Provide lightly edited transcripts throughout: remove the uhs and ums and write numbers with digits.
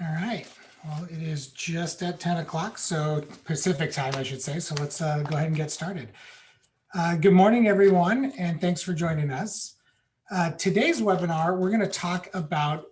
All right. Well, it is just at 10 o'clock, so Pacific time, I should say. So let's go ahead and get started. Good morning, everyone, and thanks for joining us. Today's webinar, we're going to talk about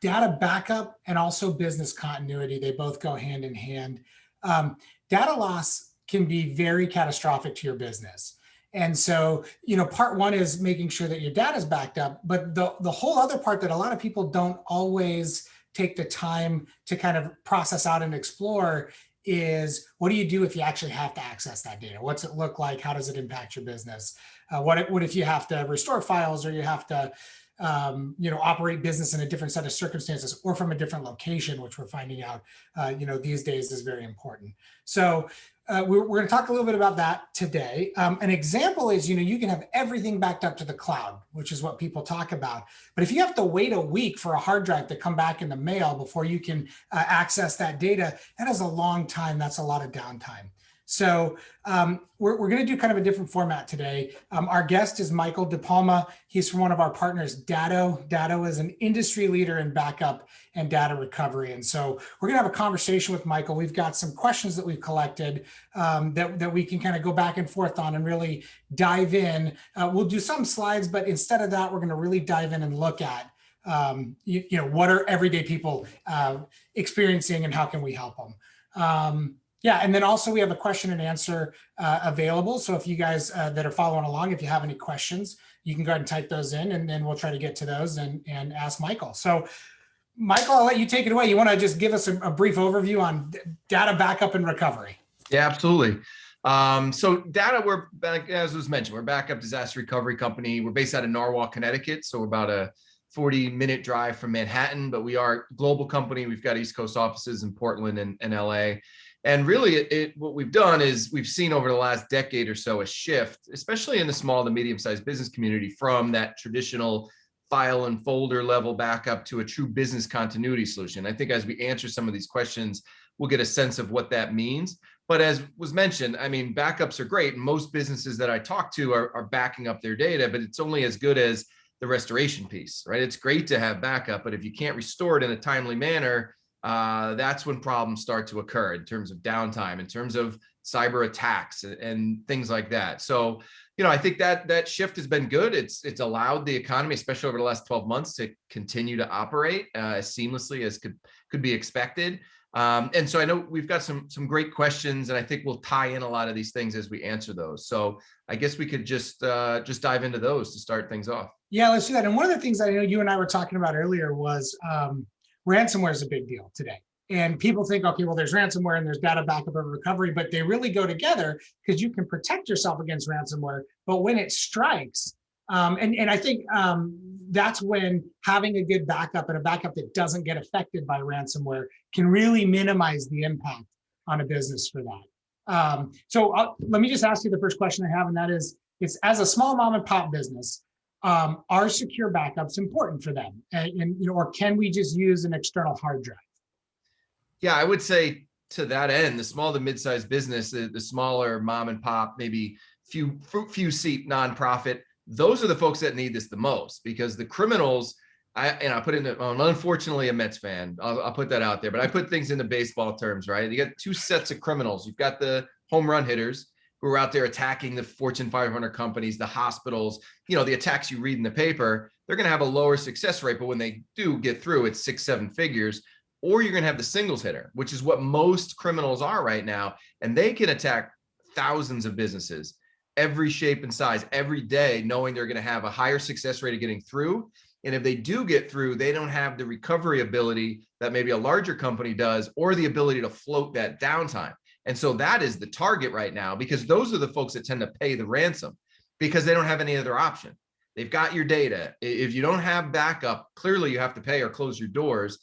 data backup and also business continuity. They both go hand in hand. Data loss can be very catastrophic to your business. And so, part one is making sure that your data is backed up, but the whole other part that a lot of people don't always take the time to kind of process out and explore is, what do you do if you actually have to access that data? What's it look like? How does it impact your business? What if you have to restore files, or you have to operate business in a different set of circumstances or from a different location, which we're finding out, these days is very important. So we're going to talk a little bit about that today. An example is, you can have everything backed up to the cloud, which is what people talk about. But if you have to wait a week for a hard drive to come back in the mail before you can access that data, that is a long time. That's a lot of downtime. So we're going to do kind of a different format today. Our guest is Michael Depalma. He's from one of our partners, DATTO. DATTO is an industry leader in backup and data recovery. And so we're going to have a conversation with Michael. We've got some questions that we've collected that we can kind of go back and forth on and really dive in. We'll do some slides, but instead of that, we're going to really dive in and look at what are everyday people experiencing and how can we help them. Yeah, and then also we have a question and answer available. So if you guys that are following along, if you have any questions, you can go ahead and type those in, and then we'll try to get to those and ask Michael. So Michael, I'll let you take it away. You want to just give us a brief overview on data backup and recovery? Yeah, absolutely. So DATTO, we're back, as was mentioned, we're a backup disaster recovery company. We're based out of Norwalk, Connecticut. So we're about a 40-minute drive from Manhattan, but we are a global company. We've got East Coast offices in Portland and LA. And really, what we've done is we've seen over the last decade or so a shift, especially in the small to medium-sized business community, from that traditional file and folder level backup to a true business continuity solution. I think as we answer some of these questions, we'll get a sense of what that means. But as was mentioned, I mean, backups are great. Most businesses that I talk to are backing up their data, but it's only as good as the restoration piece, right? It's great to have backup, but if you can't restore it in a timely manner, that's when problems start to occur in terms of downtime, in terms of cyber attacks and things like that. So, I think that shift has been good. It's allowed the economy, especially over the last 12 months, to continue to operate as seamlessly as could be expected. And so I know we've got some great questions, and I think we'll tie in a lot of these things as we answer those. So I guess we could just dive into those to start things off. Yeah, let's do that. And one of the things I know you and I were talking about earlier was ransomware is a big deal today. And people think, okay, well, there's ransomware and there's data backup and recovery, but they really go together because you can protect yourself against ransomware. But when it strikes, and I think that's when having a good backup and a backup that doesn't get affected by ransomware can really minimize the impact on a business for that. So let me just ask you the first question I have, and that is, it's as a small mom and pop business, are secure backups important for them? Or can we just use an external hard drive? Yeah, I would say to that end, the small to mid-sized business, the smaller mom and pop, maybe few seat nonprofit, those are the folks that need this the most, because the criminals, I put in, unfortunately, a Mets fan, I'll put that out there, but I put things into baseball terms, right? You got two sets of criminals. You've got the home run hitters who are out there attacking the Fortune 500 companies, the hospitals, the attacks you read in the paper. They're going to have a lower success rate, but when they do get through, it's 6-7 figures. Or you're going to have the singles hitter, which is what most criminals are right now. And they can attack thousands of businesses, every shape and size, every day, knowing they're going to have a higher success rate of getting through. And if they do get through, they don't have the recovery ability that maybe a larger company does, or the ability to float that downtime. And so that is the target right now, because those are the folks that tend to pay the ransom because they don't have any other option. They've got your data. If you don't have backup, clearly you have to pay or close your doors.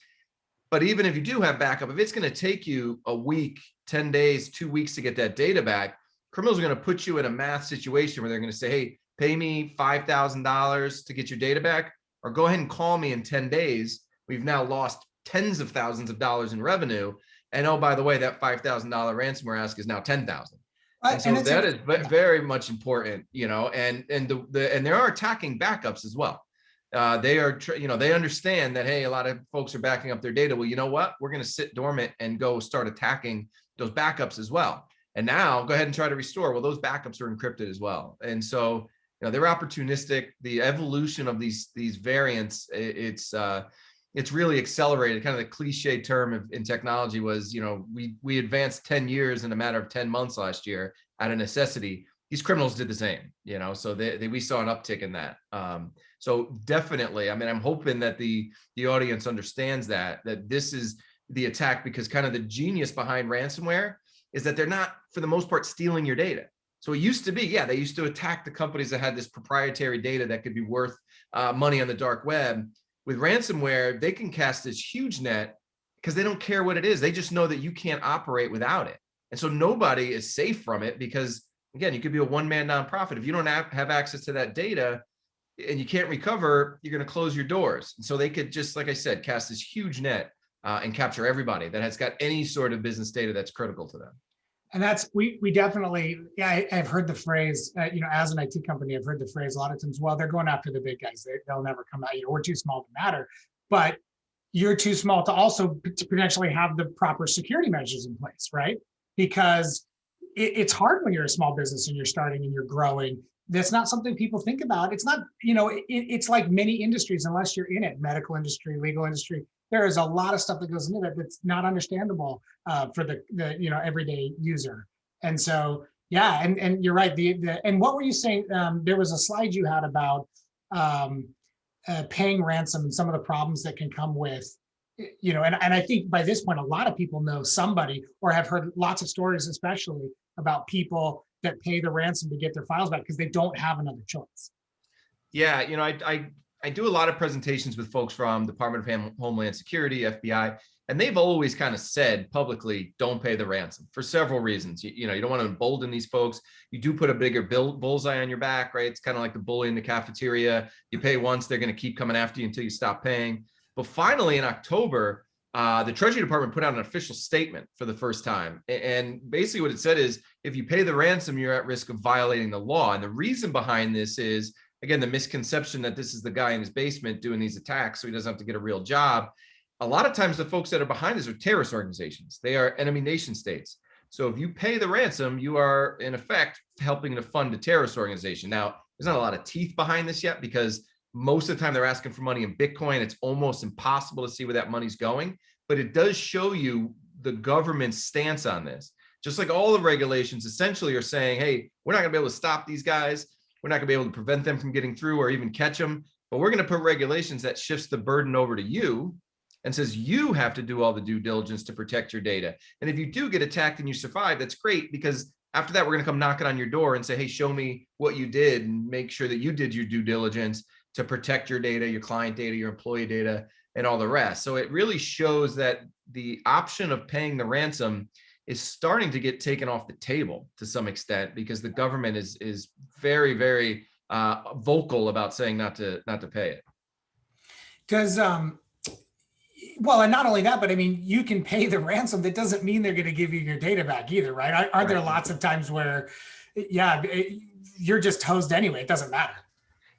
But even if you do have backup, if it's going to take you a week, 10 days, 2 weeks to get that data back, criminals are going to put you in a math situation where they're going to say, hey, pay me $5,000 to get your data back, or go ahead and call me in 10 days. We've now lost tens of thousands of dollars in revenue. And oh, by the way, that $5,000 ransomware ask is now $10,000. And so that is very much important, and they are attacking backups as well. they are, they understand that, hey, a lot of folks are backing up their data. Well, you know what? We're going to sit dormant and go start attacking those backups as well. And now go ahead and try to restore. Well, those backups are encrypted as well. And so, they're opportunistic. The evolution of these variants, it's really accelerated. Kind of the cliche term in technology was, we advanced 10 years in a matter of 10 months last year out of necessity. These criminals did the same, so we saw an uptick in that. So definitely, I mean, I'm hoping that the audience understands that this is the attack, because kind of the genius behind ransomware is that they're not, for the most part, stealing your data. So it used to be, they used to attack the companies that had this proprietary data that could be worth money on the dark web. With ransomware, they can cast this huge net because they don't care what it is. They just know that you can't operate without it. And so nobody is safe from it because, again, you could be a one-man nonprofit. If you don't have access to that data and you can't recover, you're going to close your doors. And so they could just, like I said, cast this huge net and capture everybody that has got any sort of business data that's critical to them. And that's, we definitely, I've heard the phrase, as an IT company, I've heard the phrase a lot of times, well, they're going after the big guys. They'll never come out, we're too small to matter, but you're too small to also potentially have the proper security measures in place, right? Because it's hard when you're a small business and you're starting and you're growing. That's not something people think about. It's not, it's like many industries, unless you're in it, medical industry, legal industry, there is a lot of stuff that goes into that that's not understandable for the everyday user. And so, and you're right. And what were you saying? There was a slide you had about paying ransom and some of the problems that can come with, and I think by this point, a lot of people know somebody or have heard lots of stories, especially about people that pay the ransom to get their files back because they don't have another choice. Yeah, I do a lot of presentations with folks from Department of Homeland Security, FBI, and they've always kind of said publicly, don't pay the ransom for several reasons. You don't want to embolden these folks. You do put a bigger bullseye on your back, right? It's kind of like the bully in the cafeteria. You pay once, they're going to keep coming after you until you stop paying. But finally, in October, the Treasury Department put out an official statement for the first time. And basically what it said is, if you pay the ransom, you're at risk of violating the law. And the reason behind this is, again, the misconception that this is the guy in his basement doing these attacks so he doesn't have to get a real job. A lot of times the folks that are behind this are terrorist organizations. They are enemy nation states. So if you pay the ransom, you are in effect helping to fund a terrorist organization. Now, there's not a lot of teeth behind this yet because most of the time they're asking for money in Bitcoin. It's almost impossible to see where that money's going, but it does show you the government's stance on this. Just like all the regulations essentially are saying, hey, we're not gonna be able to stop these guys. We're not gonna be able to prevent them from getting through or even catch them, but we're gonna put regulations that shifts the burden over to you and says you have to do all the due diligence to protect your data. And if you do get attacked and you survive, that's great, because after that, we're gonna come knocking on your door and say, hey, show me what you did and make sure that you did your due diligence to protect your data, your client data, your employee data, and all the rest. So it really shows that the option of paying the ransom is starting to get taken off the table to some extent, because the government is very, very vocal about saying not to pay it. Does well, and not only that, but I mean, you can pay the ransom. That doesn't mean they're going to give you your data back either, right? Aren't there lots of times where, you're just hosed anyway? It doesn't matter.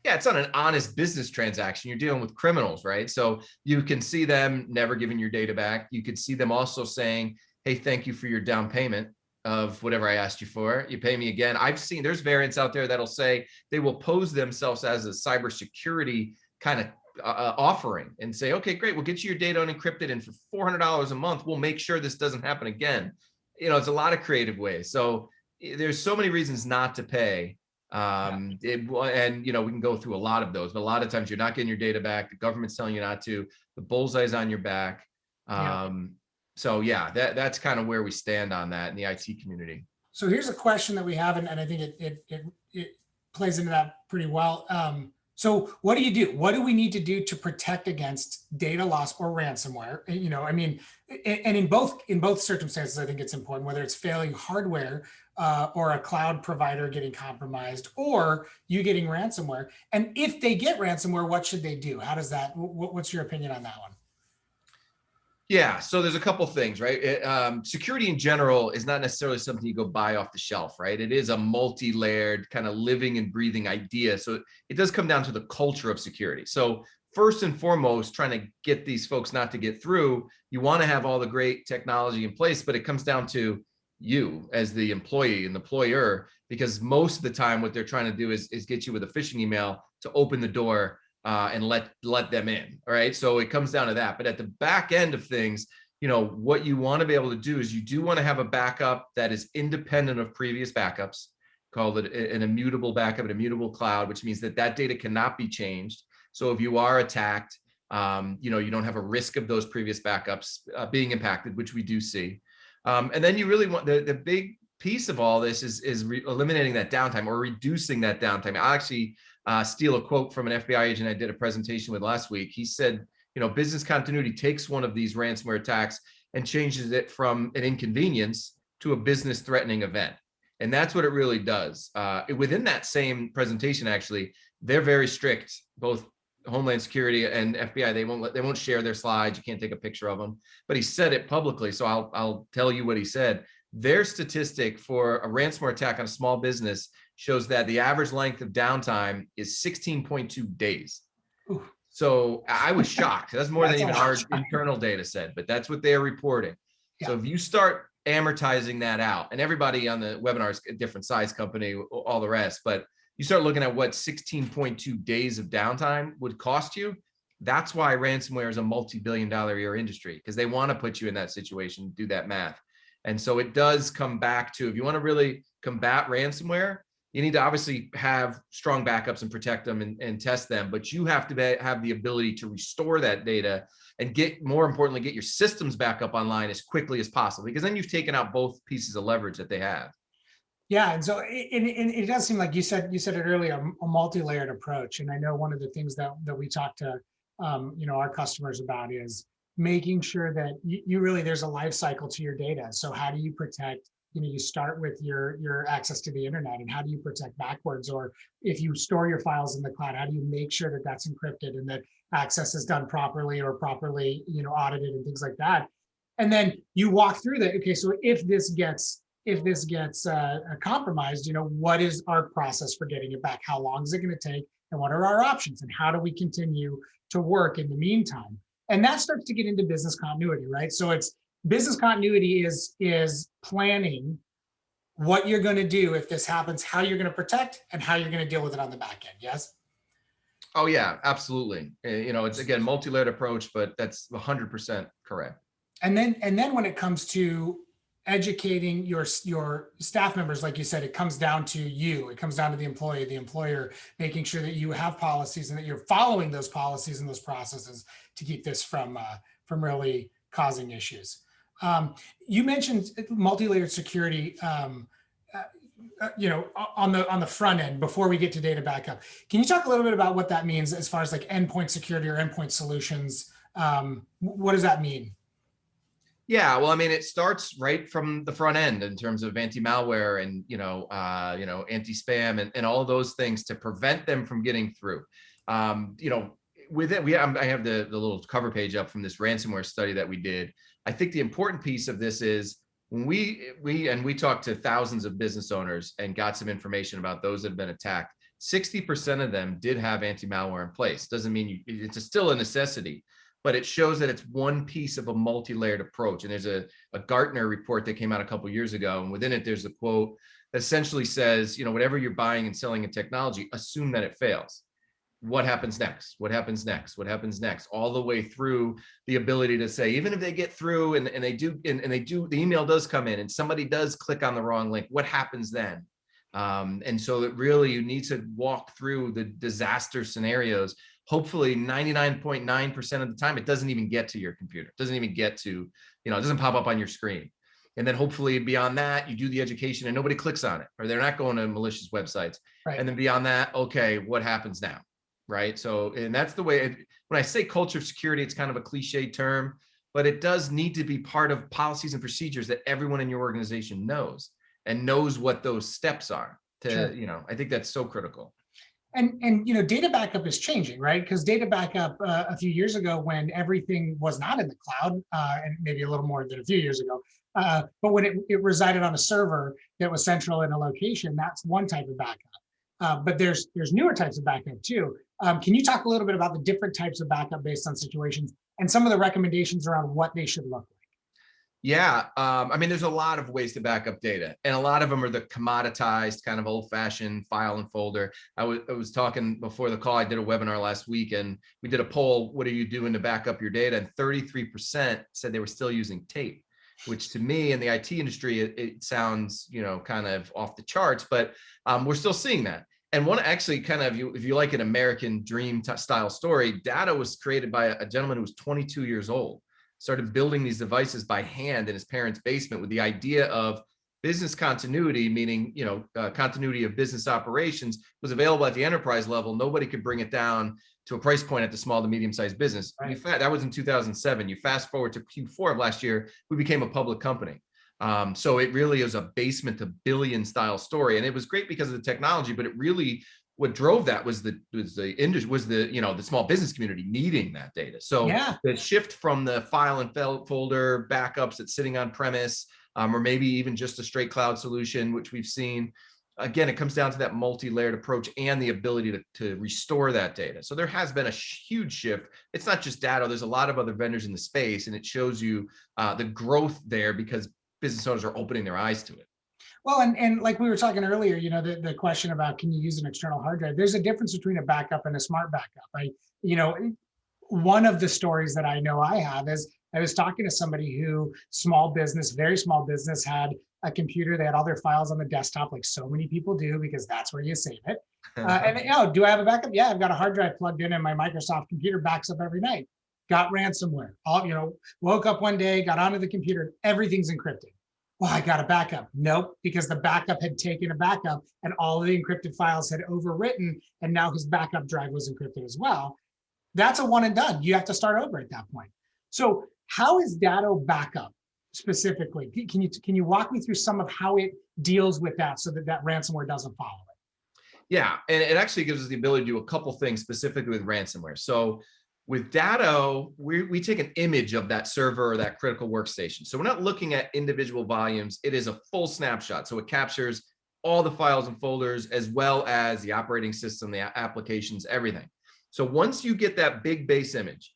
Yeah, it's not an honest business transaction. You're dealing with criminals, right? So you can see them never giving your data back. You could see them also saying, hey, thank you for your down payment of whatever I asked you for. You pay me again. I've seen there's variants out there that'll say they will pose themselves as a cybersecurity kind of offering and say, okay, great, we'll get you your data unencrypted, and for $400 a month, we'll make sure this doesn't happen again. It's a lot of creative ways. So there's so many reasons not to pay. And we can go through a lot of those, but a lot of times you're not getting your data back. The government's telling you not to. The bullseye's on your back. So that's kind of where we stand on that in the IT community. So here's a question that we have, and I think it plays into that pretty well. So what do you do? What do we need to do to protect against data loss or ransomware? And in both circumstances, I think it's important, whether it's failing hardware or a cloud provider getting compromised, or you getting ransomware. And if they get ransomware, what should they do? How does that? What's your opinion on that one? Yeah, so there's a couple things, right? Security in general is not necessarily something you go buy off the shelf, right? It is a multi-layered kind of living and breathing idea. So it does come down to the culture of security. So first and foremost, trying to get these folks not to get through, you want to have all the great technology in place, but it comes down to you as the employee and employer, because most of the time what they're trying to do is get you with a phishing email to open the door and let them in. All right. So it comes down to that. But at the back end of things, what you want to be able to do is you do want to have a backup that is independent of previous backups, called it an immutable backup, an immutable cloud, which means that data cannot be changed. So if you are attacked, you don't have a risk of those previous backups being impacted, which we do see. And then you really want the big piece of all this is eliminating that downtime or reducing that downtime. I actually steal a quote from an FBI agent I did a presentation with last week. He said, business continuity takes one of these ransomware attacks and changes it from an inconvenience to a business threatening event. And that's what it really does. Within that same presentation, actually, they're very strict, both Homeland Security and FBI. They won't share their slides. You can't take a picture of them, but he said it publicly. So I'll tell you what he said. Their statistic for a ransomware attack on a small business shows that the average length of downtime is 16.2 days. Ooh. So I was shocked. That's more than even our internal data said, but that's what they're reporting. Yeah. So if you start amortizing that out, and everybody on the webinar is a different size company, all the rest, but you start looking at what 16.2 days of downtime would cost you. That's why ransomware is a multi-billion-dollar a year industry, because they want to put you in that situation, do that math. And so it does come back to, if you want to really combat ransomware, you need to obviously have strong backups and protect them and test them, but you have to have the ability to restore that data and more importantly, get your systems back up online as quickly as possible, because then you've taken out both pieces of leverage that they have. Yeah, and so it does seem like you said it earlier, a multi-layered approach. And I know one of the things that we talk to our customers about is making sure that you really, there's a life cycle to your data. So how do you protect? You start with your access to the internet, and how do you protect backwards? Or if you store your files in the cloud, how do you make sure that that's encrypted and that access is done properly or properly audited and things like that? And then you walk through that. Okay, so if this gets compromised, what is our process for getting it back? How long is it going to take? And what are our options? And how do we continue to work in the meantime? And that starts to get into business continuity, right? So it's business continuity is planning what you're going to do if this happens, how you're going to protect, and how you're going to deal with it on the back end. Yes? Oh yeah, absolutely. It's again multi-layered approach, but that's 100% correct. And then when it comes to educating your staff members, like you said, it comes down to you. It comes down to the employee, the employer, making sure that you have policies and that you're following those policies and those processes to keep this from really causing issues. You mentioned multi-layered security, on the front end before we get to data backup. Can you talk a little bit about what that means as far as like endpoint security or endpoint solutions? What does that mean? Yeah, well, I mean, it starts right from the front end in terms of anti-malware and anti-spam and all of those things to prevent them from getting through. With it, I have the little cover page up from this ransomware study that we did. I think the important piece of this is when we talked to thousands of business owners and got some information about those that have been attacked. 60% of them did have anti-malware in place. Doesn't mean it's still a necessity, but it shows that it's one piece of a multi-layered approach. And there's a Gartner report that came out a couple of years ago, and within it there's a quote that essentially says, whatever you're buying and selling in technology, assume that it fails. What happens next? What happens next? What happens next? All the way through the ability to say, even if they get through and they do, the email does come in and somebody does click on the wrong link, what happens then? And so it really, you need to walk through the disaster scenarios. Hopefully 99.9% of the time, it doesn't even get to your computer. It doesn't even get to, it doesn't pop up on your screen. And then hopefully beyond that, you do the education and nobody clicks on it, or they're not going to malicious websites. Right. And then beyond that, okay, what happens now? Right. So, and that's the way, when I say culture of security, it's kind of a cliche term, but it does need to be part of policies and procedures that everyone in your organization knows and knows what those steps are to, sure. I think that's so critical. And data backup is changing, right? Because data backup a few years ago, when everything was not in the cloud, and maybe a little more than a few years ago, but when it resided on a server that was central in a location, that's one type of backup. But there's newer types of backup too. Can you talk a little bit about the different types of backup based on situations and some of the recommendations around what they should look like? Yeah, I mean, there's a lot of ways to back up data, and a lot of them are the commoditized kind of old-fashioned file and folder. I was talking before the call. I did a webinar last week, and we did a poll. What are you doing to back up your data? And 33% said they were still using tape, which to me in the IT industry, it sounds kind of off the charts, but we're still seeing that. And one actually kind of, if you like an American dream style story, DATTO was created by a gentleman who was 22 years old. Started building these devices by hand in his parents' basement with the idea of business continuity, meaning, continuity of business operations was available at the enterprise level. Nobody could bring it down to a price point at the small to medium-sized business. Right. That was in 2007. You fast forward to Q4 of last year, we became a public company. So it really is a basement to billion style story. And it was great because of the technology, but it really, what drove that was the small business community needing that data. So Yeah. the shift from the file and folder backups that's sitting on premise, or maybe even just a straight cloud solution, which we've seen. Again, it comes down to that multi-layered approach and the ability to restore that data. So there has been a huge shift. It's not just DATTO. There's a lot of other vendors in the space, and it shows you the growth there because business owners are opening their eyes to it. Well, and like we were talking earlier, the question about can you use an external hard drive? There's a difference between a backup and a smart backup. One of the stories that I know I have is I was talking to somebody who very small business, had a computer. They had all their files on the desktop, like so many people do, because that's where you save it. Do I have a backup? Yeah, I've got a hard drive plugged in, and my Microsoft computer backs up every night. Got ransomware. Woke up one day, got onto the computer, everything's encrypted. Well, I got a backup. Nope, because the backup had taken a backup and all of the encrypted files had overwritten, and now his backup drive was encrypted as well. That's a one and done. You have to start over at that point. So how is DATTO backup specifically? Can you walk me through some of how it deals with that so that ransomware doesn't follow it? Yeah, and it actually gives us the ability to do a couple things specifically with ransomware. So with DATTO, we take an image of that server or that critical workstation. So we're not looking at individual volumes. It is a full snapshot. So it captures all the files and folders, as well as the operating system, the applications, everything. So once you get that big base image,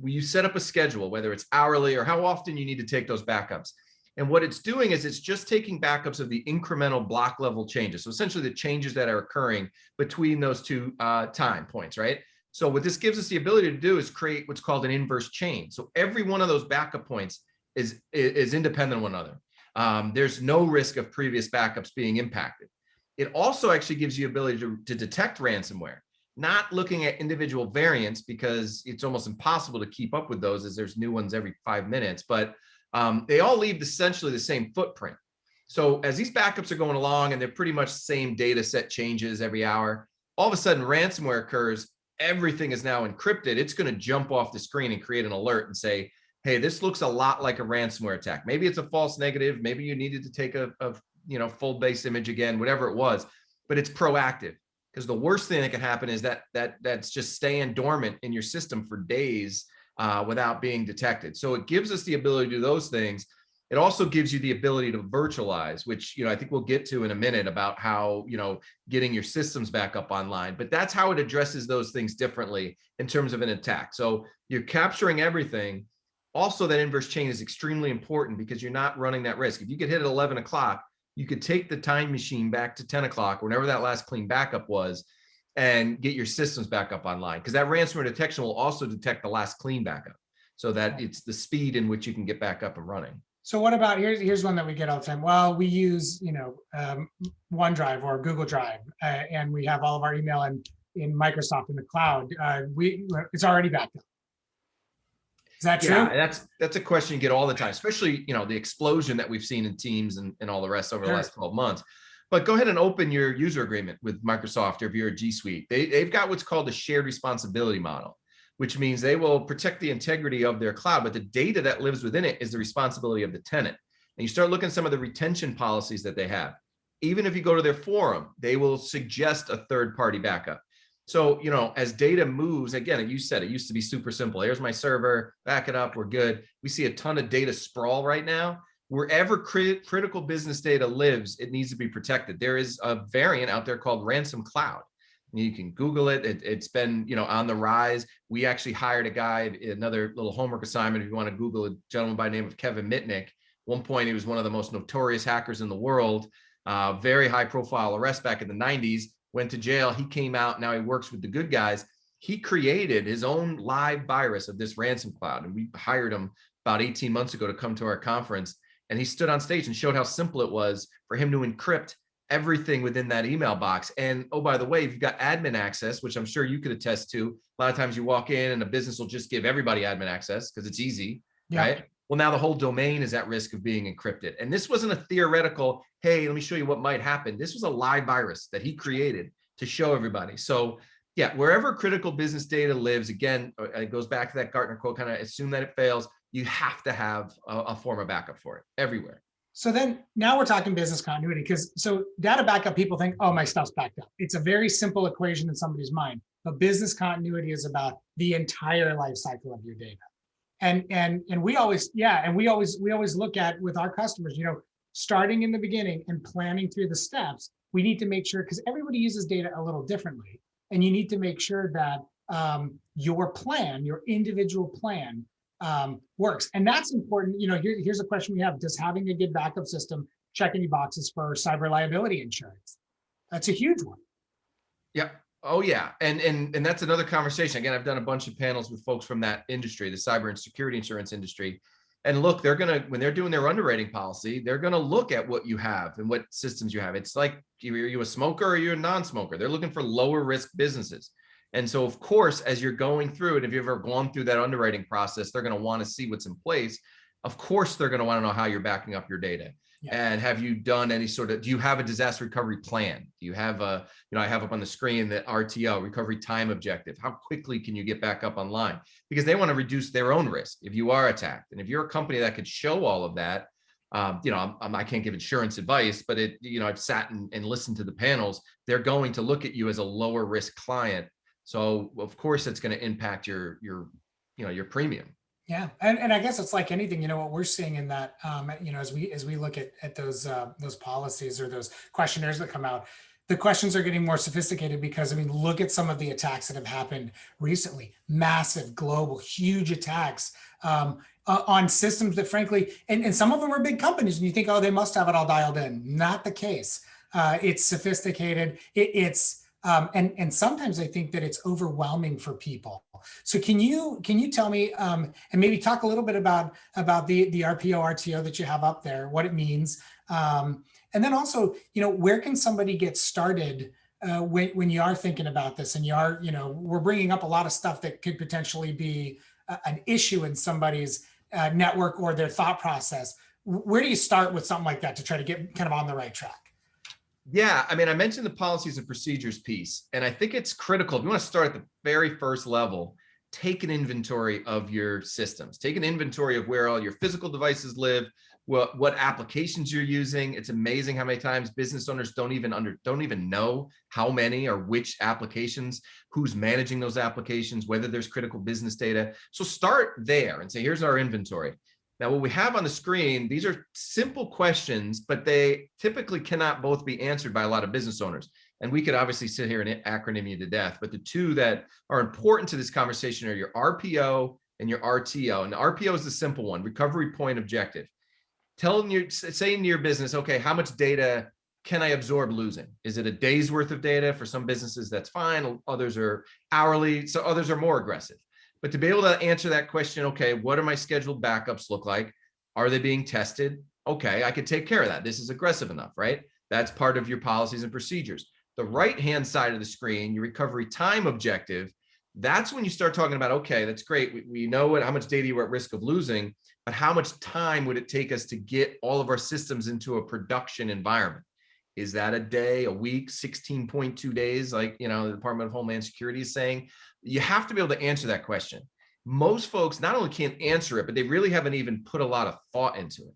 you set up a schedule, whether it's hourly or how often you need to take those backups. And what it's doing is it's just taking backups of the incremental block level changes. So essentially the changes that are occurring between those two time points, right? So what this gives us the ability to do is create what's called an inverse chain. So every one of those backup points is independent of one another. There's no risk of previous backups being impacted. It also actually gives you ability to detect ransomware, not looking at individual variants, because it's almost impossible to keep up with those as there's new ones every 5 minutes, but they all leave essentially the same footprint. So as these backups are going along and they're pretty much the same data set changes every hour, all of a sudden ransomware occurs. Everything is now encrypted. It's going to jump off the screen and create an alert and say, hey, this looks a lot like a ransomware attack. Maybe it's a false negative. Maybe you needed to take a full base image again, whatever it was, but it's proactive, because the worst thing that can happen is that's just staying dormant in your system for days without being detected. So it gives us the ability to do those things. It also gives you the ability to virtualize, which I think we'll get to in a minute about how getting your systems back up online. But that's how it addresses those things differently in terms of an attack. So you're capturing everything. Also, that inverse chain is extremely important because you're not running that risk. If you get hit at 11 o'clock, you could take the time machine back to 10 o'clock, whenever that last clean backup was, and get your systems back up online, because that ransomware detection will also detect the last clean backup, so that it's the speed in which you can get back up and running. So what about, here's one that we get all the time. Well, we use OneDrive or Google Drive, and we have all of our email in Microsoft in the cloud. It's already backed up. Is that true? Yeah, that's a question you get all the time, especially the explosion that we've seen in Teams and all the rest over the last 12 months. But go ahead and open your user agreement with Microsoft, or if you're a G Suite. They've got what's called a shared responsibility model, which means they will protect the integrity of their cloud, but the data that lives within it is the responsibility of the tenant. And you start looking at some of the retention policies that they have. Even if you go to their forum, they will suggest a third-party backup. So, as data moves, again, you said it used to be super simple. Here's my server, back it up, we're good. We see a ton of data sprawl right now. Wherever critical business data lives, it needs to be protected. There is a variant out there called ransom cloud. You can Google it. It's been, on the rise. We actually hired a guy, another little homework assignment. If you want to Google a gentleman by the name of Kevin Mitnick. At one point, he was one of the most notorious hackers in the world. Very high profile arrest back in the 90s, went to jail. He came out. Now he works with the good guys. He created his own live virus of this ransom cloud. And we hired him about 18 months ago to come to our conference. And he stood on stage and showed how simple it was for him to encrypt everything within that email box. And oh, by the way, if you've got admin access, which I'm sure you could attest to, a lot of times you walk in and a business will just give everybody admin access because it's easy, right? Well, now the whole domain is at risk of being encrypted. And this wasn't a theoretical, hey, let me show you what might happen. This was a live virus that he created to show everybody. So yeah, wherever critical business data lives, again, it goes back to that Gartner quote, kind of assume that it fails. You have to have a form of backup for it everywhere. So then now we're talking business continuity, because so data backup, people think, oh, my stuff's backed up. It's a very simple equation in somebody's mind, but business continuity is about the entire life cycle of your data. And we always look at with our customers, starting in the beginning and planning through the steps. We need to make sure, because everybody uses data a little differently, and you need to make sure that your plan, your individual plan, works. And that's important. Here's a question we have: does having a good backup system check any boxes for cyber liability insurance? That's a huge one. Yeah. Oh yeah. And that's another conversation. Again, I've done a bunch of panels with folks from that industry, the cyber and security insurance industry. And look, when they're doing their underwriting policy, they're gonna look at what you have and what systems you have. It's like, are you a smoker or are you a non-smoker? They're looking for lower risk businesses. And so, of course, as you're going through it, if you've ever gone through that underwriting process, they're going to want to see what's in place. Of course, they're going to want to know how you're backing up your data. Yeah. And have you done any do you have a disaster recovery plan? Do you have I have up on the screen the RTO, recovery time objective. How quickly can you get back up online? Because they want to reduce their own risk if you are attacked. And if you're a company that could show all of that, I can't give insurance advice, but I've sat and listened to the panels. They're going to look at you as a lower risk client. So of course it's going to impact your premium. Yeah, and I guess it's like anything. What we're seeing in that, as we look at those policies or those questionnaires that come out, the questions are getting more sophisticated because look at some of the attacks that have happened recently. Massive, global, huge attacks on systems that, frankly, and some of them are big companies, and you think, oh, they must have it all dialed in. Not the case. It's sophisticated. And sometimes I think that it's overwhelming for people. So can you tell me and maybe talk a little bit about the RPO RTO that you have up there, what it means, and then also where can somebody get started when you are thinking about this, and we're bringing up a lot of stuff that could potentially be an issue in somebody's network or their thought process. Where do you start with something like that to try to get kind of on the right track? Yeah, I mentioned the policies and procedures piece, and I think it's critical. If you want to start at the very first level, take an inventory of your systems. Take an inventory of where all your physical devices live, what applications you're using. It's amazing how many times business owners don't even know how many or which applications, who's managing those applications, whether there's critical business data. So start there and say, here's our inventory. Now, what we have on the screen, these are simple questions, but they typically cannot both be answered by a lot of business owners. And we could obviously sit here and acronym you to death, but the two that are important to this conversation are your RPO and your RTO. And the RPO is the simple one, recovery point objective. Saying to your business, okay, how much data can I absorb losing? Is it a day's worth of data? For some businesses, that's fine. Others are hourly, so others are more aggressive. But to be able to answer that question, okay, what do my scheduled backups look like? Are they being tested? Okay, I could take care of that. This is aggressive enough, right? That's part of your policies and procedures. The right-hand side of the screen, your recovery time objective, that's when you start talking about, okay, that's great. We know how much data you're at risk of losing, but how much time would it take us to get all of our systems into a production environment? Is that a day, a week, 16.2 days, like the Department of Homeland Security is saying? You have to be able to answer that question. Most folks not only can't answer it, but they really haven't even put a lot of thought into it.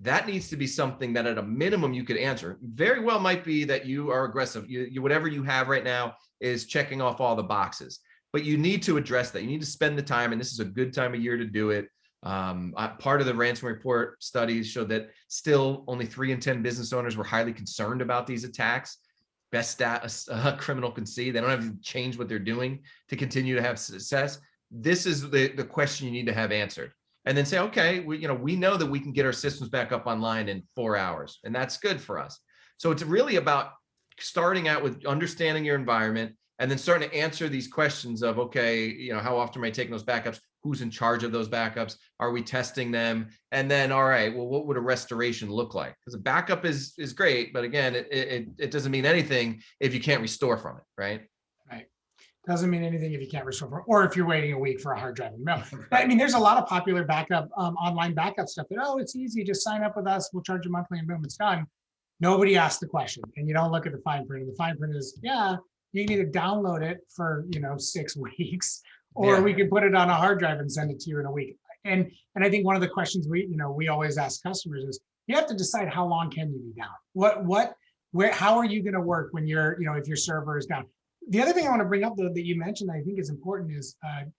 that needs to be something that at a minimum you could answer. Very well might be that you are aggressive. You whatever you have right now is checking off all the boxes, but you need to address that. You need to spend the time, and this is a good time of year to do it. Part of the ransom report studies showed that still only 3 in 10 business owners were highly concerned about these attacks. Best stat a criminal can see. They don't have to change what they're doing to continue to have success. This is the question you need to have answered. And then say, okay, we know that we can get our systems back up online in 4 hours, and that's good for us. So it's really about starting out with understanding your environment and then starting to answer these questions of, okay, how often am I taking those backups? Who's in charge of those backups? Are we testing them? And then, all right, well, what would a restoration look like? Because a backup is great, but again, it doesn't mean anything if you can't restore from it, right? Right. Doesn't mean anything if you can't restore from, or if you're waiting a week for a hard drive. No, I mean, there's a lot of popular backup, online backup stuff that, oh, it's easy, just sign up with us, we'll charge you monthly and boom, it's done. Nobody asked the question, and you don't look at the fine print. And the fine print is, yeah, you can either download it for 6 weeks, or we can put it on a hard drive and send it to you in a week. And I think one of the questions we always ask customers is, you have to decide how long can you be down? How are you going to work when if your server is down? The other thing I want to bring up, though, that you mentioned that I think is important is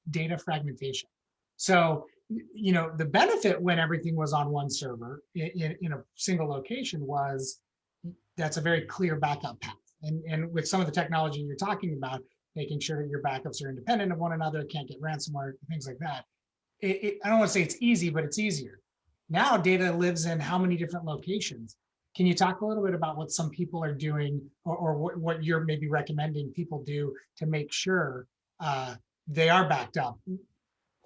data fragmentation. So, the benefit when everything was on one server in a single location was that's a very clear backup path. And with some of the technology you're talking about, making sure that your backups are independent of one another, can't get ransomware, things like that. I don't want to say it's easy, but it's easier. Now data lives in how many different locations? Can you talk a little bit about what some people are doing, or what you're maybe recommending people do to make sure they are backed up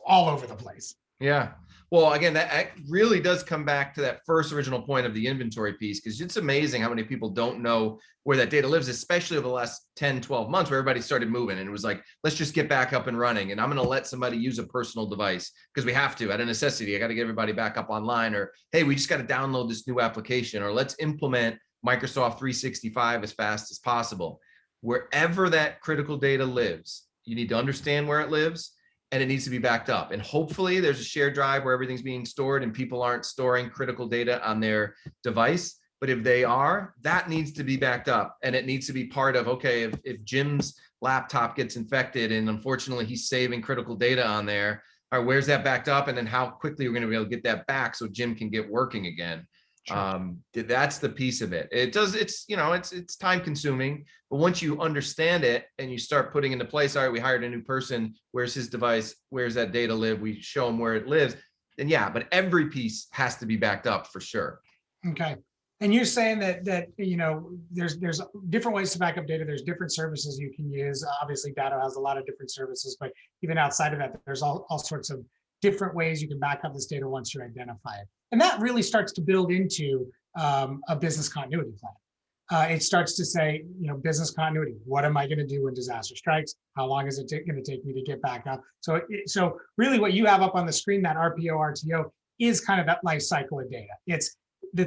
all over the place? Yeah. Well, again, that really does come back to that first original point of the inventory piece, because it's amazing how many people don't know where that data lives, especially over the last 10, 12 months where everybody started moving and it was like, let's just get back up and running. And I'm going to let somebody use a personal device because we have to, out of necessity. I got to get everybody back up online, or, hey, we just got to download this new application, or let's implement Microsoft 365 as fast as possible. Wherever that critical data lives, you need to understand where it lives, and it needs to be backed up. And hopefully there's a shared drive where everything's being stored and people aren't storing critical data on their device. But if they are, that needs to be backed up. And it needs to be part of, okay, if Jim's laptop gets infected and unfortunately he's saving critical data on there, all right, where's that backed up? And then how quickly we're going to be able to get that back so Jim can get working again. Sure. That's the piece of it. It's time consuming, but once you understand it and you start putting into place, all right, we hired a new person, where's his device, where's that data live, we show him where it lives, then yeah, but every piece has to be backed up for sure. Okay. And you're saying that there's different ways to back up data. There's different services you can use. Obviously, DATTO has a lot of different services, but even outside of that, there's all sorts of different ways you can back up this data once you identify it. And that really starts to build into a business continuity plan. It starts to say, business continuity. What am I going to do when disaster strikes? How long is it going to take me to get back up? So really what you have up on the screen, that RPO, RTO, is kind of that life cycle of data. It's the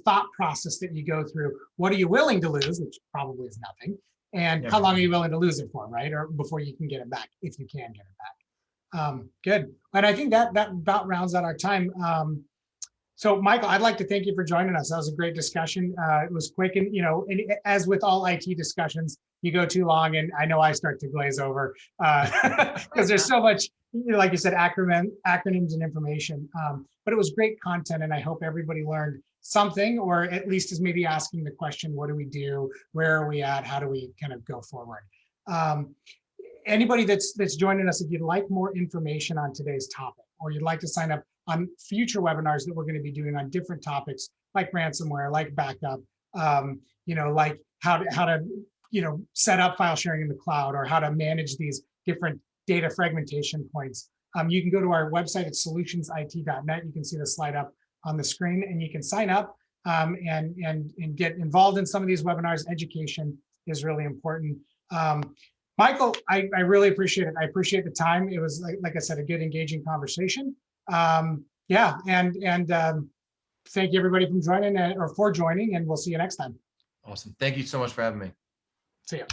thought process that you go through. What are you willing to lose, which probably is nothing, and how long are you willing to lose it for, right? Or before you can get it back, if you can get it back. Good. And I think that about rounds out our time. So Michael, I'd like to thank you for joining us. That was a great discussion. It was quick, and and as with all IT discussions, you go too long, and I know I start to glaze over because there's so much, like you said, acronyms and information. But it was great content, and I hope everybody learned something, or at least is maybe asking the question, what do we do? Where are we at? How do we kind of go forward? Anybody that's joining us, if you'd like more information on today's topic, or you'd like to sign up on future webinars that we're going to be doing on different topics like ransomware, like backup, like how to set up file sharing in the cloud, or how to manage these different data fragmentation points, you can go to our website at solutionsIT.net. You can see the slide up on the screen, and you can sign up and get involved in some of these webinars. Education is really important. Michael, I really appreciate it. I appreciate the time. It was, like I said, a good, engaging conversation. And thank you everybody for joining, and we'll see you next time. Awesome. Thank you so much for having me. See ya.